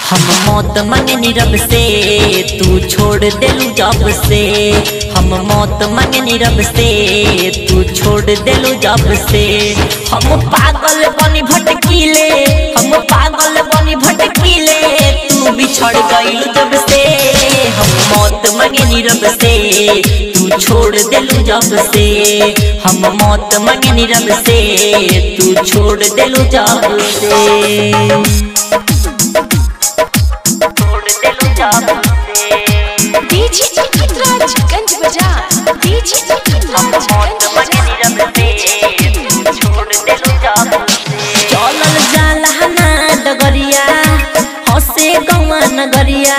हम मौत मंगनी रब से तू छोड़ देलू जब से। हम मौत मंगनी रब से तू छोड़ देलू जब से। हम पागल बनी भटकीले, हम पागल बनी भटकीले, तू बिछड़ गइलू जब से। हम मौत मंगनी रब से तू छोड़ देलू जब से। हम मौत मंगनी रब से तू छोड़ देलू जब से। गंज बाजार चलल जाला ना डगरिया हसे गवा नगरिया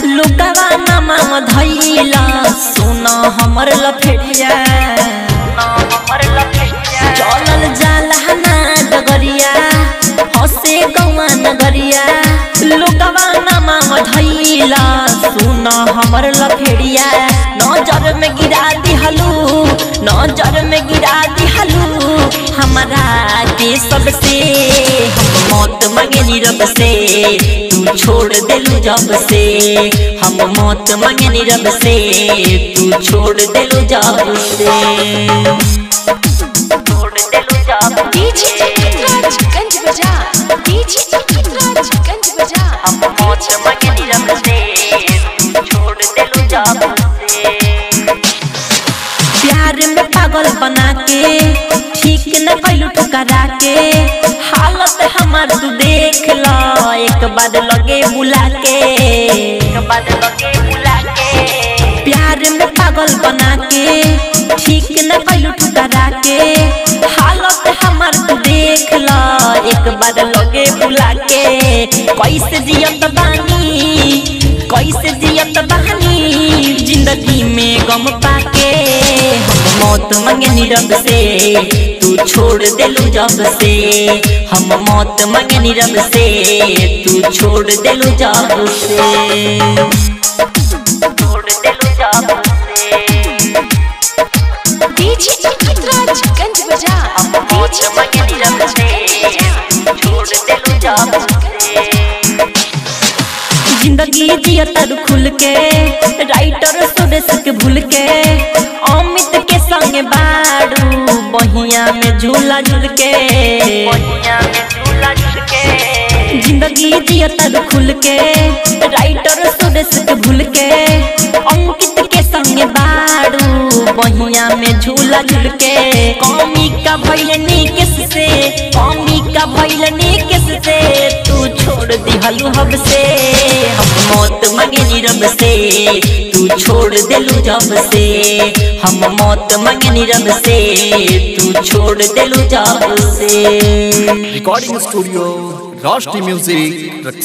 लुकावा नामा धैला सुना हमर लफेरिया। चलल जाला ना डगरिया हसे गवा नगरिया लुकावा नामा धैला सुना हमर लफेरिया। नजर में गिरा दिहलू, नजर में गिरा दिहलू हमारा के सबसे। हम मौत मंगनी रब से तू छोड़ देलू जब से। हम मौत मंगनी रब से तू छोड़ देलू जब से। छोड़ देलू जब गंज बाजार गंज बाजार। हम मौत मंगनी रब से तू छोड़ देलू जब से। प्यार में पागल बना के ठीक न कैलू ठुकरा के हालत हमार तू देख ला एक बार लगे बुला के। एक बार लगे बुला के प्यार में पागल बना के ठीक न कैलू ठुकरा के हालत हमार तू देख ला एक बार लगे बुला के। कैसे जियत बानी, कैसे जियत बानी जिंदगी में गम पाके। हम मौत मंगनी रब से तू छोड़ देलू जब से। हम मौत मंगनी रब से तू छोड़ देलू जब से। छोड़ देलू जब से। गंज बाजार हम मौत मंगनी रब से छोड़ देलू जब से। जिंदगी जियतर खुल के राइटर सुरेश के भूल के अमित के संग बाड़ू बहिया में झूला झूल के। जिंदगी जियतर खुल के राइटर सुरेश के भूल के अंकित के संग बाड़ू बहिया में झूला झूल के। कौमी का भैलनी किस से, कौमी का भैलनी किस से तू छोड़ दिहलू हब से। हम मौत मंगनी रब से तू छोड़ देलू जब से। हम मौत मंगनी रब से तू छोड़ देलू जब से। रिकॉर्डिंग स्टूडियो रोशनी म्यूजिक।